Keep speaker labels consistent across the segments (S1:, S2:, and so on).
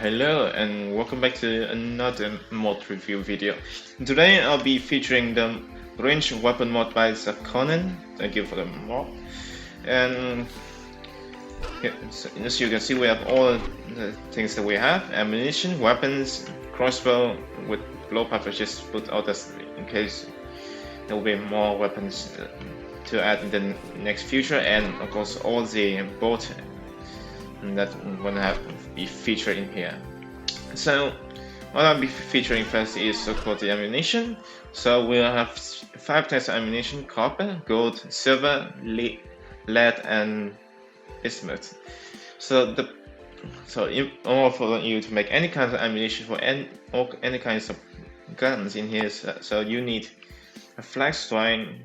S1: Hello, and welcome back to another mod review video. Today I'll be featuring the ranged weapon mod by Zarkonnen. Thank you for the mod. And as you can see, we have all the things that we have: ammunition, weapons, crossbow with blowpipes. I just put out this in case there will be more weapons to add in the next future, and of course all the bolt that I'm gonna have be featured in here. So what I'll be featuring first is so-called the ammunition. So we'll have 5 types of ammunition: copper, gold, silver, lead, and bismuth. So in order for you to make any kind of ammunition for any kinds of guns in here, so you need a flag string,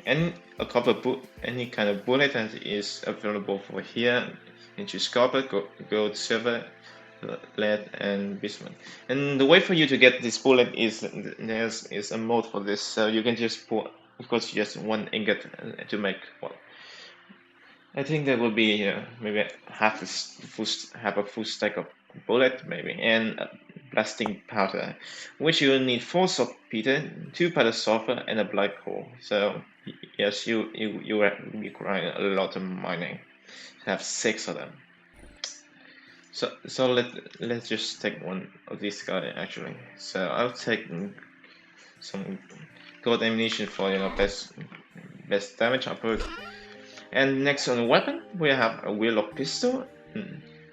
S1: any kind of bullet that is available for here, which is copper, gold, silver, lead, and bismuth. And the way for you to get this bullet is there's a mode for this, so you can just put, of course, just one ingot to make one. I think that will be maybe half a full stack of bullet, maybe, and blasting powder, which you will need 4 saltpeter, 2 powder sulfur, and a black hole. So yes, you require a lot of mining. Have 6 of them. So let's just take one of these guys actually. So I'll take some gold ammunition for best damage output. And next on the weapon, we have a wheellock pistol,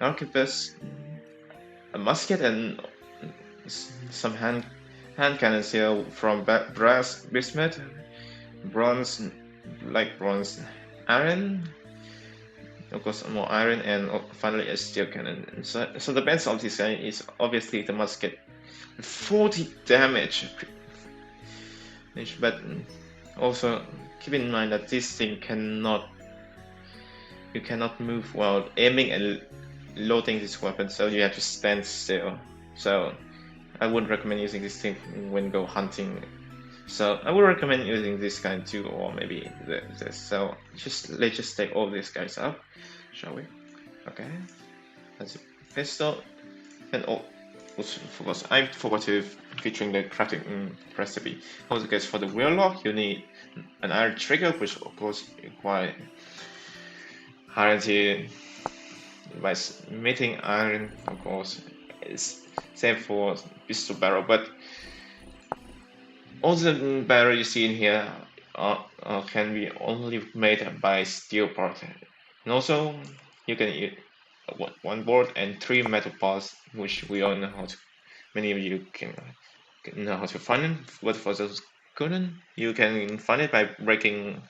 S1: arquebus, a musket, and some hand cannons here from brass, bismuth, bronze, light bronze, iron, of course more iron, and finally a steel cannon. So the best of this guy is obviously the musket, 40 damage. But also keep in mind that this thing you cannot move while aiming and loading this weapon, so you have to stand still. So I wouldn't recommend using this thing when go hunting. So I would recommend using this guy too, or maybe this. So let's just take all these guys up, shall we? Okay, that's a pistol, and of course I forgot to featuring the crafting recipe. Also, guys, for the wheellock you need an iron trigger, which of course require iron by smelting iron. Of course, is same for pistol barrel, but all the barrel you see in here can be only made by steel part. And also you can use one board and 3 metal parts, which we all know how to. Many of you can know how to find them. But for those couldn't, you can find it by breaking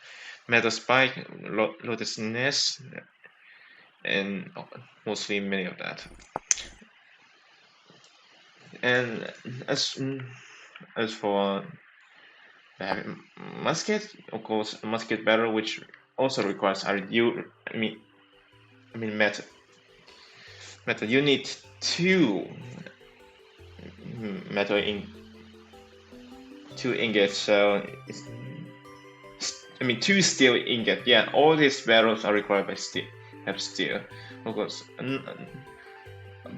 S1: metal spike, lotus nest, and mostly many of that. And as for musket, of course, a musket barrel, which also requires iron. Metal. You need 2 metal 2 ingots. So 2 steel ingot. Yeah, all these barrels are required by steel. Have steel, of course.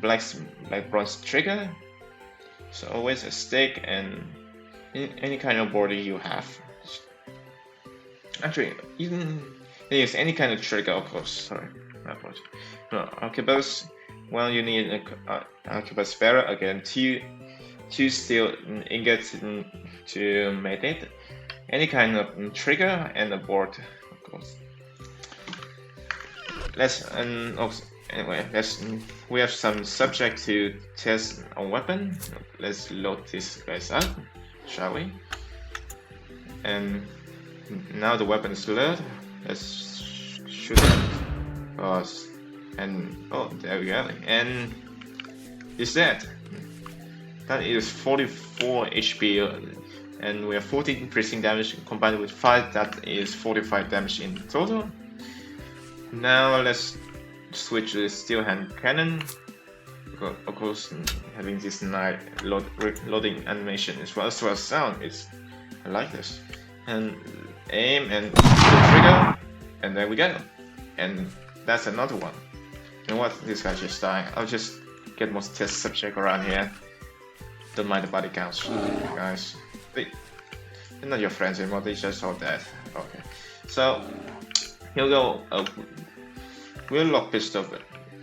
S1: Black bronze trigger. So always a stick and any kind of board you have. Actually, you can use any kind of trigger, of course. Sorry, my apologies. No, arquebus. Well, you need an arquebus barrel again. 2 steel ingots to make it. Any kind of trigger and a board, of course. We have some subject to test a weapon. Let's load these guys up, shall we? And now the weapon is loaded. Let's shoot it. And oh, there we go. And is that is 44 HP, and we have 14 increasing damage combined with 5. That is 45 damage in total. Now let's switch to the steel hand cannon. Of course, having this nice loading animation as well as sound, I like this. And aim and the trigger, and there we go. And that's another one. You know what? This guy's just dying. I'll just get more test subject around here. Don't mind the body counts, guys. They're not your friends anymore. They just all dead. Okay. So here we go. We'll lock pistol.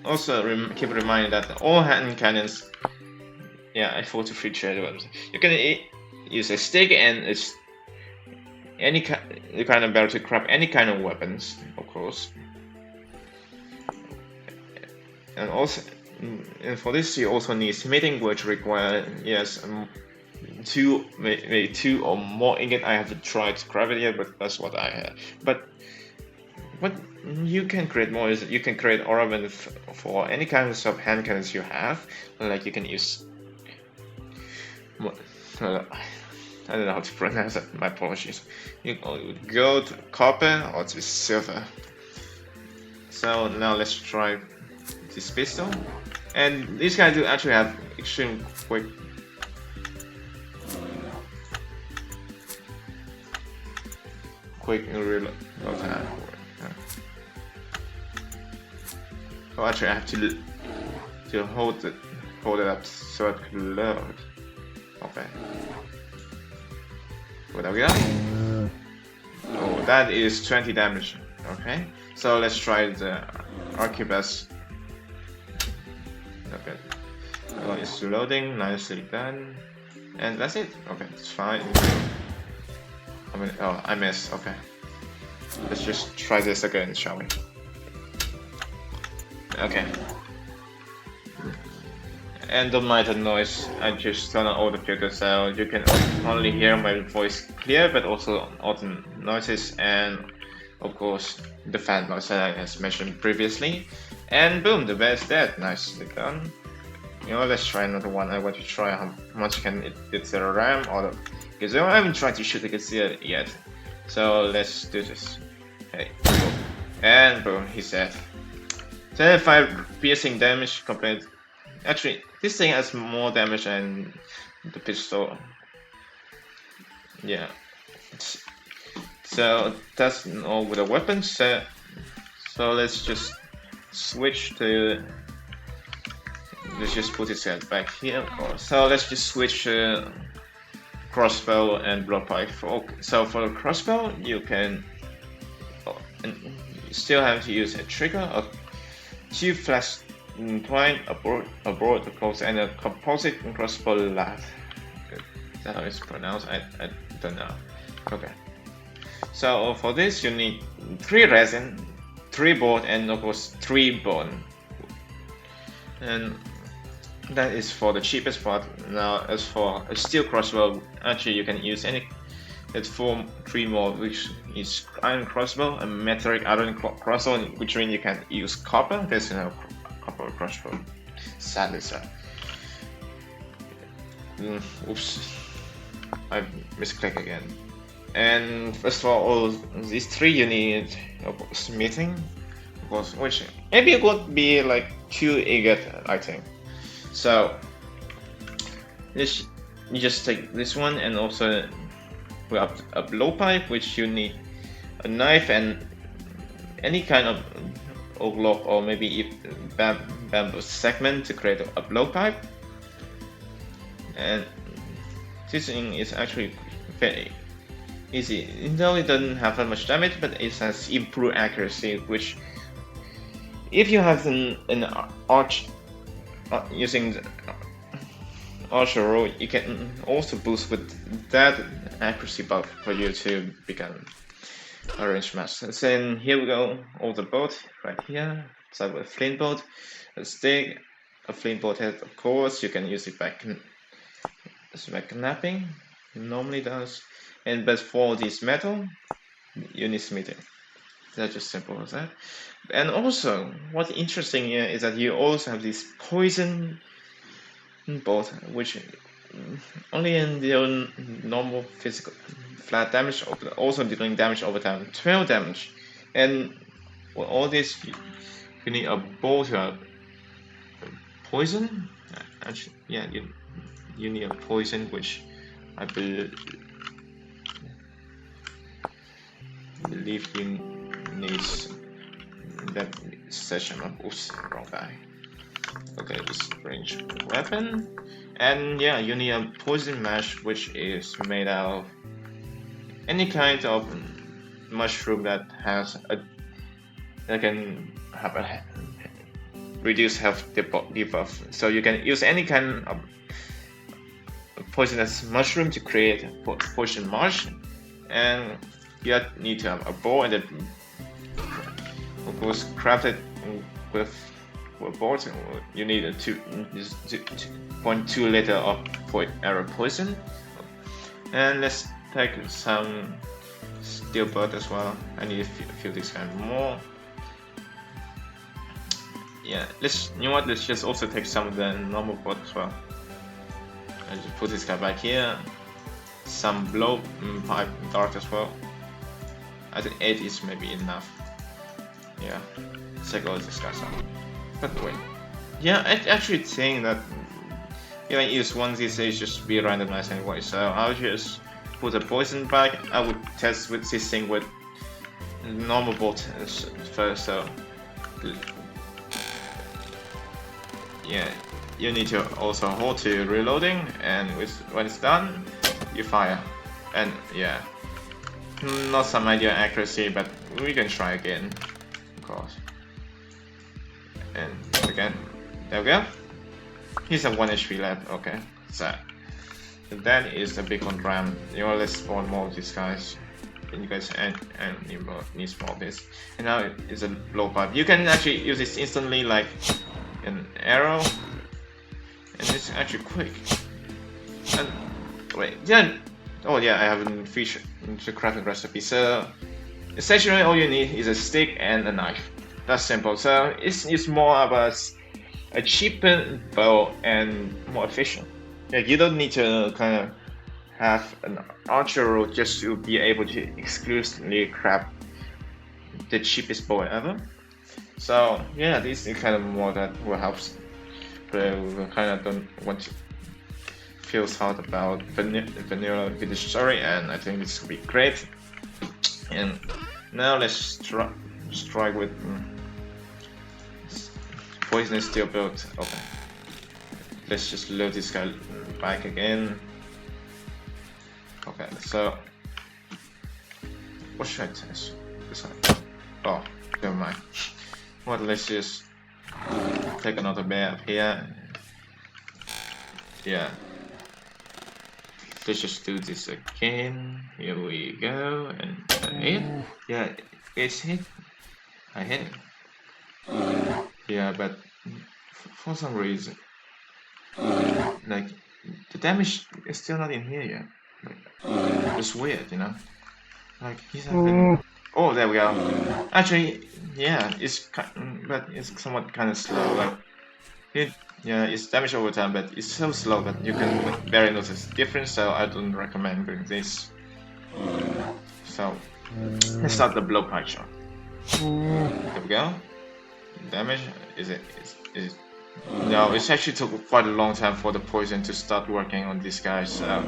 S1: Also, keep reminding that all hand cannons, yeah, I 43 trade weapons. You can use a stick and it's any kind of barrel to grab any kind of weapons, of course. And also, and for this you also need smithing, which require maybe two or more ingot. I haven't tried to grab it yet, but that's what I have. But what you can create more is you can create ornament for any kinds of hand cannons you have. Like you can use, I don't know how to pronounce it. My apologies. You go to copper or to silver. So now let's try this pistol. And these guys do actually have extreme quick reload time. Oh, actually, I have to hold it up so it can load. Okay. Well, there we go. Oh, that is 20 damage. Okay. So let's try the arquebus. Okay. Oh, it's loading. Nicely done. And that's it. Okay, it's fine. Oh, I missed. Okay. Let's just try this again, shall we? Okay. And don't mind the noise, I just turn on all the filters so you can only hear my voice clear, but also all the noises and of course the fan noise that I has mentioned previously. And boom, the bear is dead. Nicely done. You know, let's try another one. I want to try how much can it get the RAM or the, because I haven't tried to shoot the Gazelle yet. So let's do this. Hey, boom. And boom, he's dead. 75 piercing damage compared. Actually, this thing has more damage than the pistol. Yeah. So that's all with the weapons. So let's just switch to. Let's just put his head back here. So let's just switch to crossbow and blowpipe. So for the crossbow, you can still have to use a trigger of 2 flash twine, a broad close, and a composite crossbow lat. Is that how it's pronounced? I don't know. Okay. So for this, you need 3 resin, 3 board, and of course 3 bone. And that is for the cheapest part. Now, as for a steel crossbow, actually you can use any. It's 3 more, which is iron crossbow, a metallic iron crossbow, which means you can use copper. There's no copper crossbow, sadly, sir. Oops, I misclicked again. And first of all these 3 you need smithing, of course, which maybe it would be like 2 ingot, I think. So this, you just take this one, and also we have a blowpipe, which you need a knife and any kind of oak log or maybe bamboo segment to create a blowpipe. And this thing is actually very easy, though it doesn't have that much damage, but it has improved accuracy, which if you have an arch using the archer roll, you can also boost with that accuracy buff for you to become a ranged master. So then here we go, all the bolt right here. Start with a flint bolt, a stick, a flint bolt head. Of course, you can use it back knapping. Normally does, and but for this metal, you need smithing. That's just simple as that. And also, what's interesting here is that you also have this poison bolt, which only in the normal physical flat damage, also dealing damage over time, 12 damage. And with all this, You need a bowl to have poison. Actually, yeah, you need a poison, which I believe you need that session of. Oops, wrong guy. Okay, this range weapon, and yeah, you need a poison mash, which is made out of any kind of mushroom that has that can have a reduced health debuff. So you can use any kind of poisonous mushroom to create a poison marsh, and you need to have a bowl, and then of course craft it with a board. You need a 2.2 liter of arrow poison, and let's take some steel bolt as well. I need a few of these kind more. Yeah, let's just also take some of the normal bolt as well. I just put this guy back here. Some blowpipe dart as well. I think 8 is maybe enough. Yeah, check all this guys out. But wait, yeah, I actually think that if I use one these days, just be randomized anyway. So I'll just put a poison back. I would test with this thing with normal bolt first. So yeah, you need to also hold to reloading, and when it's done, you fire. And yeah, not some ideal accuracy, but we can try again, of course. And again, there we go. He's at 1 HP left. Okay, so that is the beacon ram. You know, let's spawn more of these guys. And you guys and need more of this. And now it's a blowpipe. You can actually use this instantly, like an arrow, and it's actually quick. And wait, yeah. Oh yeah, I haven't featured the crafting recipe. So essentially, all you need is a stick and a knife. That's simple. So it's more of a cheaper bow and more efficient. Yeah, you don't need to kind of have an archer rule just to be able to exclusively craft the cheapest bow ever. So yeah, this is kind of more that will help. But we kind of don't want to feel hard about vanilla video story, and I think this will be great. And now let's strike with poisonous steel build. Okay, let's just load this guy back again. Okay, so what should I test? This one. Oh, never mind. Well, let's just take another bear up here. Yeah, let's just do this again. Here we go, and hit. Yeah, it's hit. I hit it. Yeah, but for some reason, like the damage is still not in here yet. Like, it's weird, you know. Like he's having. Oh, there we go. Actually, yeah, but it's somewhat kind of slow. Like yeah, it's damage over time, but it's so slow that you can barely notice the difference. So I don't recommend doing this. So let's start the blowpipe shot. There we go. Damage is it? No, it actually took quite a long time for the poison to start working on this guy. So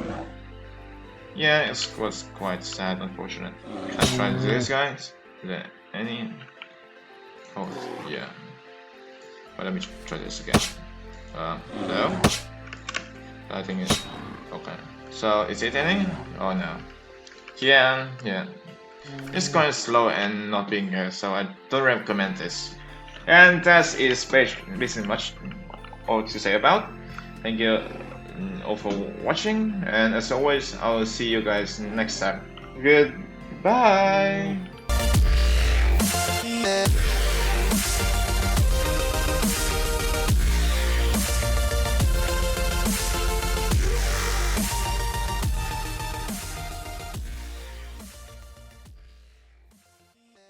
S1: yeah, it was quite sad, unfortunate. Let's try this guy. Is there any? Oh yeah. But let me try this again. No. I think it's okay. So is it anything? Oh no. Yeah. It's going slow and not being good, so I don't recommend this. And that is basically much all to say about. Thank you all for watching, and as always, I will see you guys next time. Goodbye.